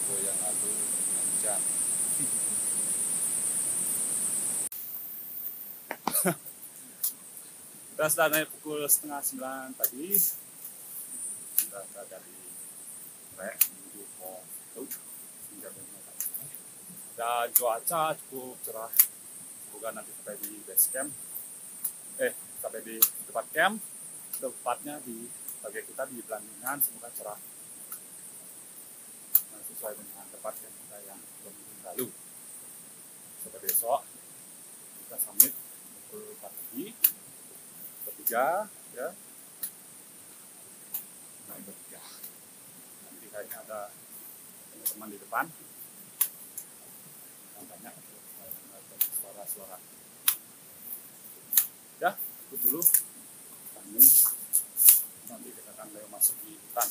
Minggu yang lalu hujan. Kita sudah naik pukul 8:30 tadi. Sudah berada di trek menuju pos 1 dan cuaca cukup cerah. Semoga nanti sampai di base camp, sampai di tempat camp, tepatnya di bagian kita di Belandingan, semoga cerah sesuai dengan tempat camp kita yang minggu lalu. Sampai besok kita summit pukul 4 pagi bertiga ya. Nah, bertiga. Nanti kayaknya ada teman-teman di depan. Banyak suara-suara. Ya, ikut dulu. Kami nanti kita akan mulai masuk di hutan.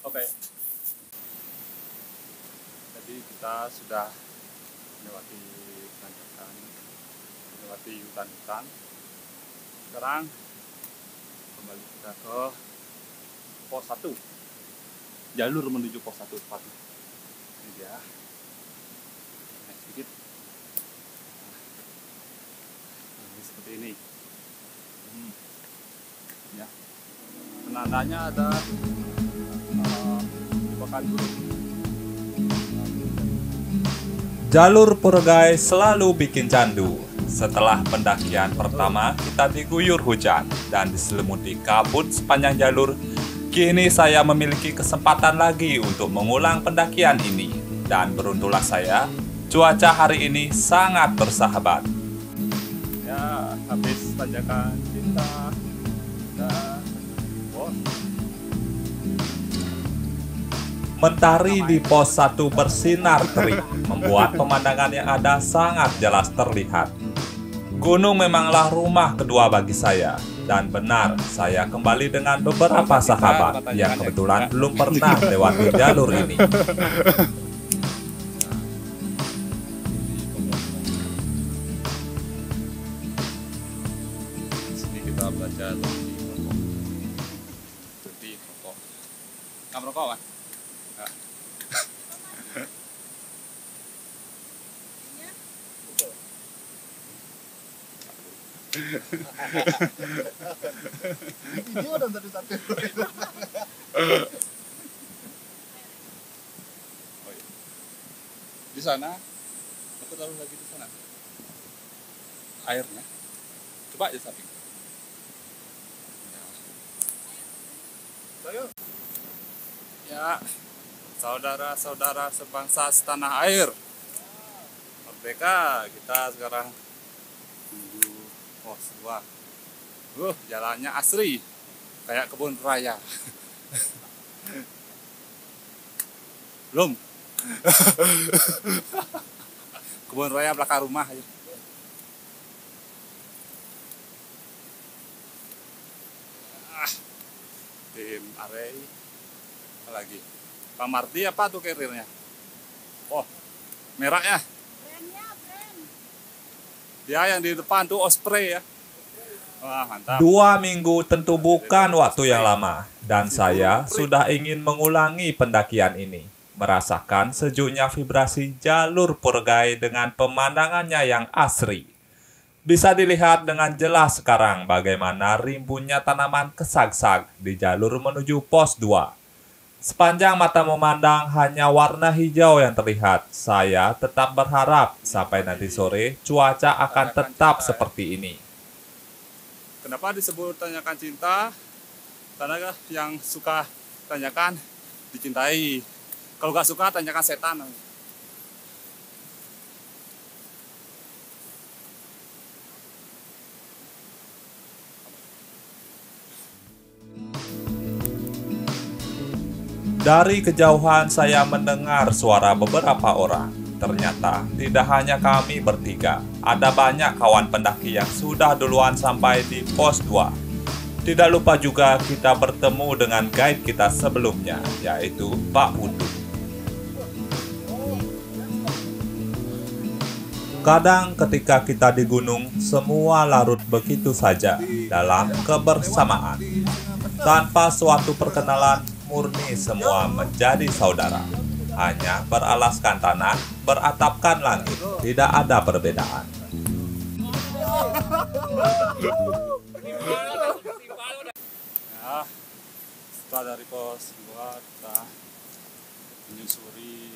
Oke. Jadi kita sudah melewati tanjakan, melewati hutan-hutan. Sekarang kembali kita ke pos 1. Jalur menuju pos 1 tepatnya. Ini dia. Naik sedikit. Nah, ini seperti ini. Ya. Penandanya ada pakan burung. Jalur Purgai selalu bikin candu. Setelah pendakian pertama, kita diguyur hujan dan diselimuti kabut sepanjang jalur. Kini saya memiliki kesempatan lagi untuk mengulang pendakian ini. Dan beruntunglah saya, cuaca hari ini sangat bersahabat. Ya, habis tanjakan kita dan pos. Mentari di pos 1 bersinar terik, membuat pemandangan yang ada sangat jelas terlihat. Gunung memanglah rumah kedua bagi saya, dan benar saya kembali dengan beberapa sahabat yang kebetulan belum pernah lewati jalur ini. Sini kita belajar lebih rokok. Nggak merokok kan? Nggak. Video dong satu-satu. Oh, iya. Di sana, aku taruh lagi di sana. Airnya, coba aja samping. Ya, saudara-saudara sebangsa setanah air, merdeka kita sekarang menuju pos 2. Jalannya asri, kayak kebun raya. Belum. Kebun raya belakang rumah aja. Tim Arey, apa lagi? Pak Mardi apa tuh karirnya? Oh, merahnya. Dia yang di depan tuh Osprey ya. Wah, mantap. 2 minggu tentu bukan waktu yang lama, dan saya sudah ingin mengulangi pendakian ini. Merasakan sejuknya vibrasi jalur Purgai dengan pemandangannya yang asri. Bisa dilihat dengan jelas sekarang bagaimana rimbunnya tanaman kesag-sag di jalur menuju pos 2. Sepanjang mata memandang hanya warna hijau yang terlihat. Saya tetap berharap sampai nanti sore cuaca akan tetap seperti ini. Kenapa disebut tanyakan cinta? Karena yang suka tanyakan dicintai. Kalau nggak suka tanyakan setan. Dari kejauhan saya mendengar suara beberapa orang. Ternyata tidak hanya kami bertiga, ada banyak kawan pendaki yang sudah duluan sampai di pos 2. Tidak lupa juga kita bertemu dengan guide kita sebelumnya, yaitu Pak Udu. Kadang ketika kita di gunung, semua larut begitu saja dalam kebersamaan. Tanpa suatu perkenalan, murni semua menjadi saudara. hanya beralaskan tanah, beratapkan langit. Tidak ada perbedaan. Ya, setelah dari pos 2 kita menyusuri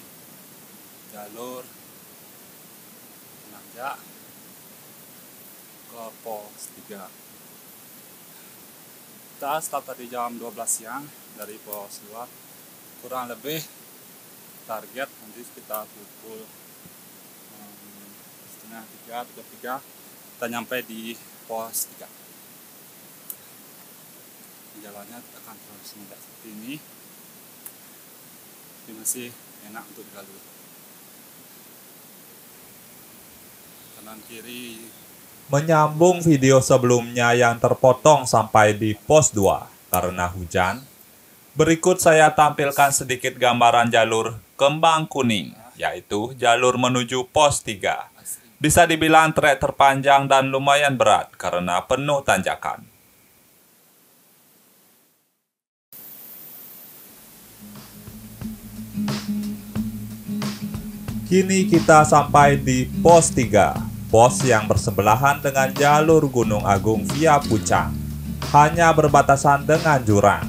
jalur menanjak ke pos 3. Kita start tadi jam 12 siang dari pos 2, kurang lebih target nanti sekitar pukul setengah 3 kita nyampe di pos 3. Jalannya akan terus menanjak seperti ini, tapi masih enak untuk dilalui. Kanan kiri. Menyambung video sebelumnya yang terpotong sampai di pos 2 karena hujan, berikut saya tampilkan sedikit gambaran jalur kembang kuning, yaitu jalur menuju pos 3. Bisa dibilang trek terpanjang dan lumayan berat karena penuh tanjakan. Kini kita sampai di pos 3, pos yang bersebelahan dengan jalur Gunung Agung via Pucang, hanya berbatasan dengan jurang.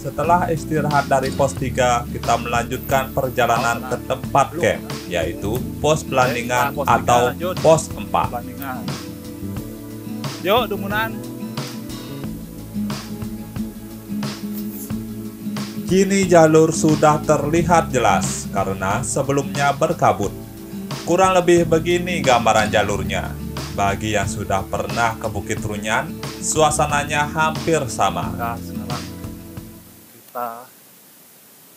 Setelah istirahat dari pos 3, kita melanjutkan perjalanan ke tempat camp, yaitu pos pelandingan atau pos 4. Yuk, dumunan. Kini jalur sudah terlihat jelas karena sebelumnya berkabut. Kurang lebih begini gambaran jalurnya. Bagi yang sudah pernah ke Bukit Runyan, suasananya hampir sama. Nah, sekarang kita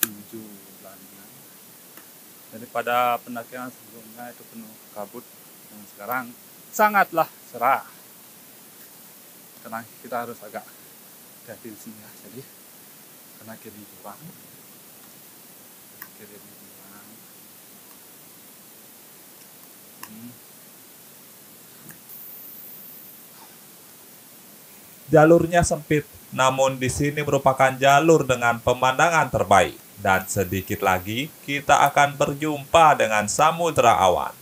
menuju Belandingan. Daripada pendakian sebelumnya itu penuh kabut, dan sekarang sangatlah cerah. Karena kita harus agak hati-hati di sini ya. Jadi karena kiri jurang, Jalurnya sempit, namun di sini merupakan jalur dengan pemandangan terbaik. Dan sedikit lagi kita akan berjumpa dengan Samudra Awan.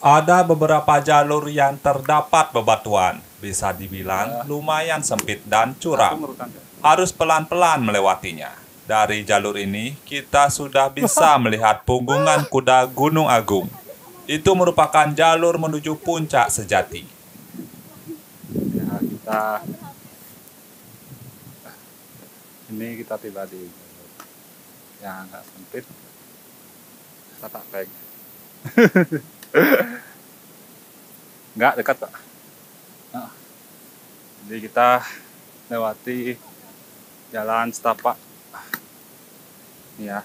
Ada beberapa jalur yang terdapat bebatuan, bisa dibilang lumayan sempit dan curam. Harus pelan-pelan melewatinya. Dari jalur ini kita sudah bisa melihat punggungan kuda Gunung Agung. Itu merupakan jalur menuju puncak sejati. Ya, kita tiba di jalur yang agak sempit. Kita tak peg. Enggak dekat Pak. Nah, jadi kita lewati jalan setapak. Ya.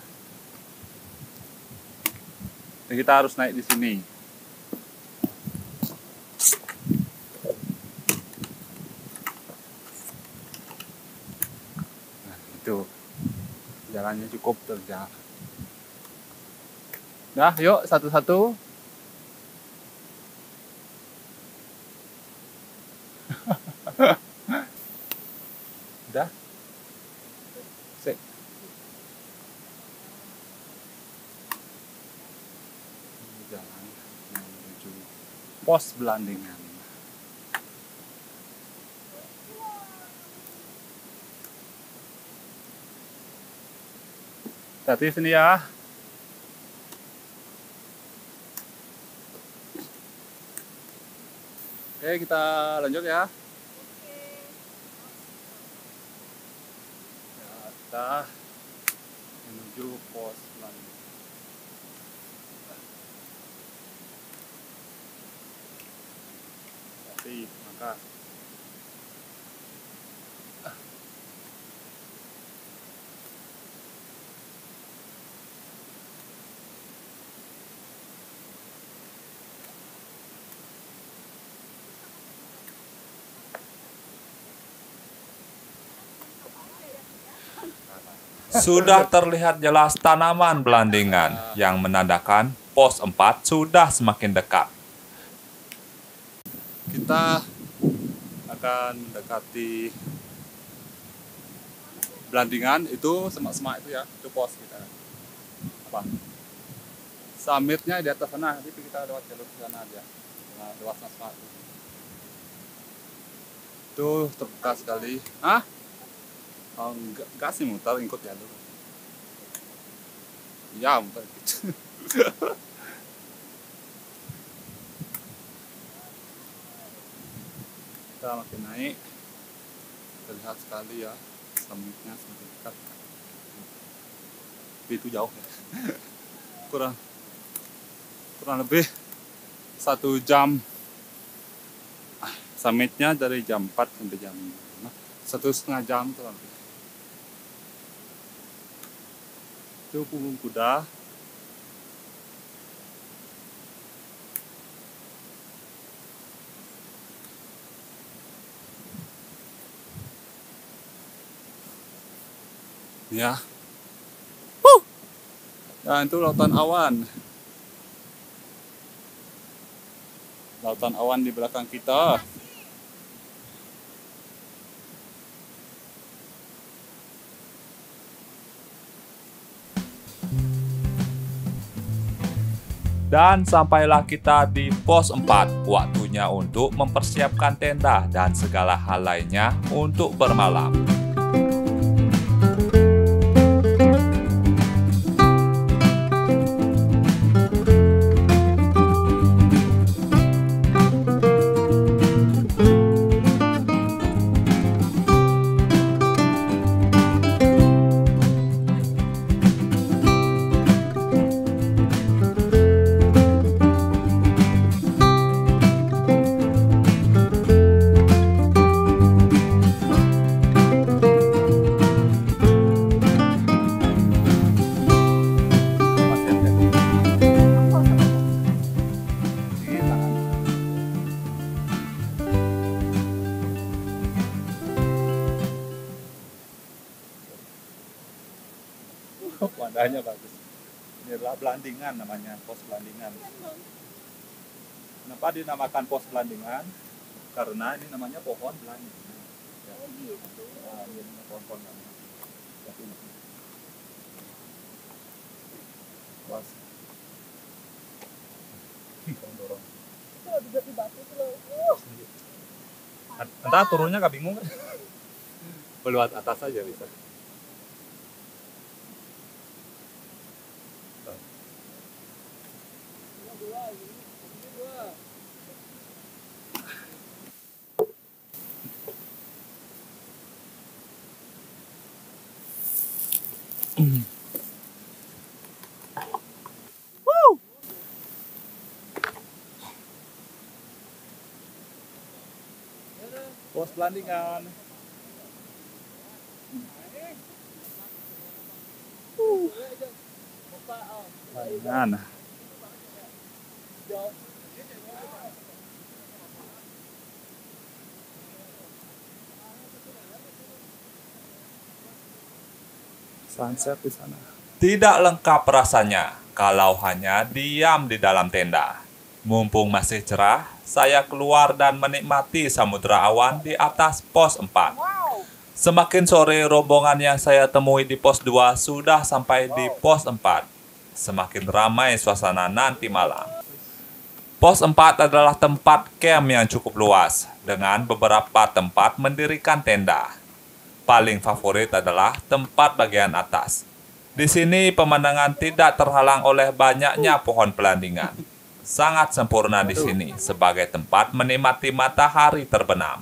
Jadi kita harus naik di sini. Nah, itu jalannya cukup terjal. Nah, yuk satu-satu. Udah. Sik. Jalan menuju pos Belandingan. Hati sini ya. Oke, kita lanjut ya. Ya, kita menuju pos Belandingan. Maka Sudah terlihat jelas tanaman belandingan yang menandakan pos 4 sudah semakin dekat. Kita akan mendekati belandingan, itu semak-semak itu ya, itu pos kita. Apa? Summitnya di atas sana, nanti kita lewat jalur ke sana aja. Nah, lewat semak itu. Itu terbuka sekali. Hah? Oh, enggak sih, muter ikut jalur. Ya, muter gitu. Kita makin naik, terlihat sekali ya, summitnya semakin dekat. Tapi itu jauh ya. kurang lebih 1 jam. Summitnya dari jam 4 sampai jam 5, 1,5 jam tuh lebih. Itu punggung kuda. Ya. Nah, itu lautan awan. Lautan awan di belakang kita. Dan sampailah kita di pos 4. Waktunya untuk mempersiapkan tenda dan segala hal lainnya untuk bermalam. Wadahnya bagus. Ini adalah belandingan namanya, pos belandingan. Kenapa dinamakan pos belandingan? Karena ini namanya pohon belandingan. Ya. Oh gitu. Nah, ini pohon-pohon namanya. Pos. Dorong. Entah turunnya gak bingung kan? Lewat atas aja bisa. Pos belandingan. Belandingan. Sunset di sana. Tidak lengkap rasanya kalau hanya diam di dalam tenda. Mumpung masih cerah, saya keluar dan menikmati samudra awan di atas pos 4. Semakin sore, rombongan yang saya temui di pos 2 sudah sampai di pos 4. Semakin ramai suasana nanti malam. Pos 4 adalah tempat camp yang cukup luas, dengan beberapa tempat mendirikan tenda. Paling favorit adalah tempat bagian atas. Di sini pemandangan tidak terhalang oleh banyaknya pohon belandingan. Sangat sempurna di sini sebagai tempat menikmati matahari terbenam.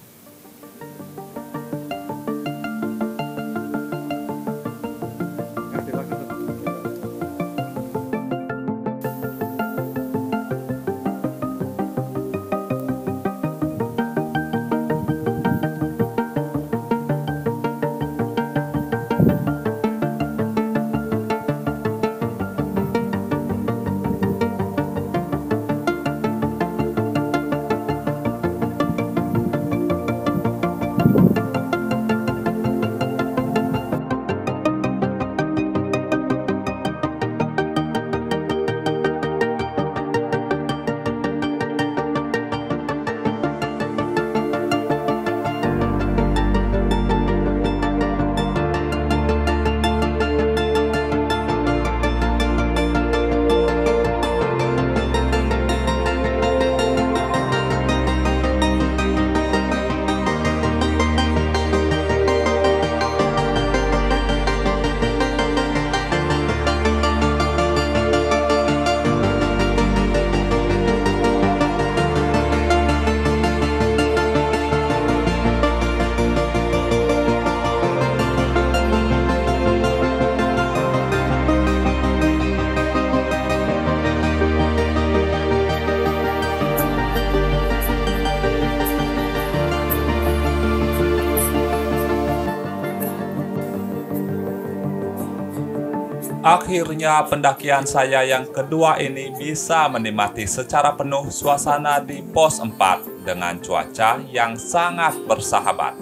Akhirnya pendakian saya yang kedua ini bisa menikmati secara penuh suasana di pos 4 dengan cuaca yang sangat bersahabat.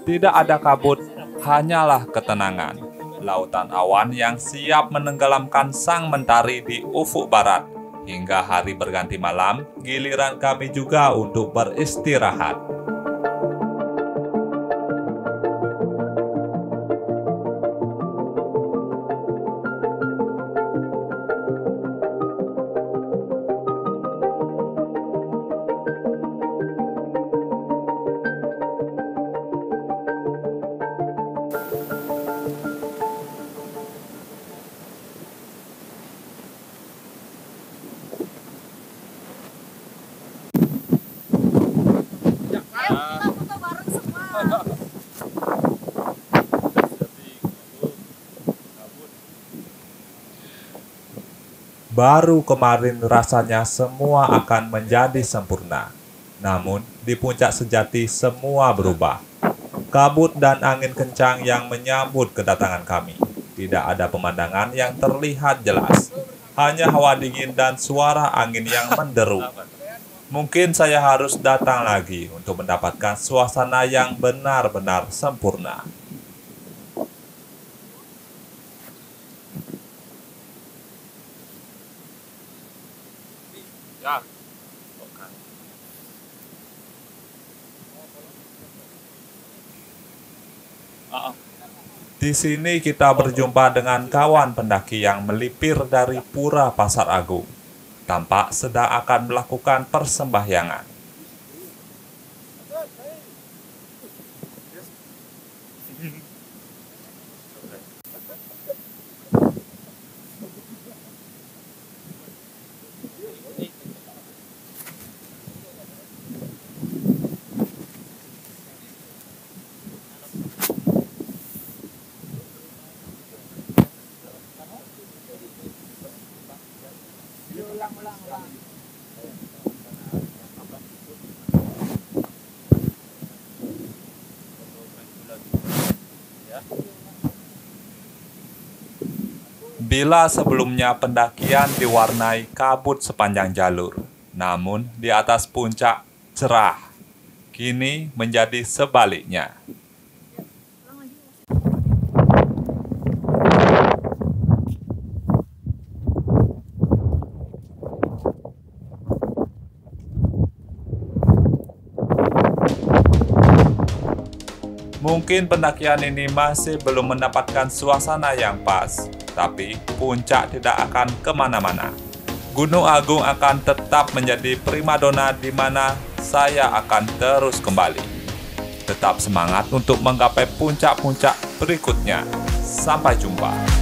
Tidak ada kabut, hanyalah ketenangan. Lautan awan yang siap menenggelamkan sang mentari di ufuk barat. Hingga hari berganti malam, giliran kami juga untuk beristirahat. Foto bareng semua. Baru kemarin rasanya semua akan menjadi sempurna. Namun, di puncak sejati semua berubah. Kabut dan angin kencang yang menyambut kedatangan kami. Tidak ada pemandangan yang terlihat jelas. Hanya hawa dingin dan suara angin yang menderu. Mungkin saya harus datang lagi untuk mendapatkan suasana yang benar-benar sempurna. Ya, bukan. Di sini kita berjumpa dengan kawan pendaki yang melipir dari Pura Pasar Agung. Tampak sedang akan melakukan persembahyangan. Bila sebelumnya pendakian diwarnai kabut sepanjang jalur, namun di atas puncak cerah, kini menjadi sebaliknya. Mungkin pendakian ini masih belum mendapatkan suasana yang pas, tapi puncak tidak akan kemana-mana. Gunung Agung akan tetap menjadi primadona di mana saya akan terus kembali. Tetap semangat untuk menggapai puncak-puncak berikutnya. Sampai jumpa.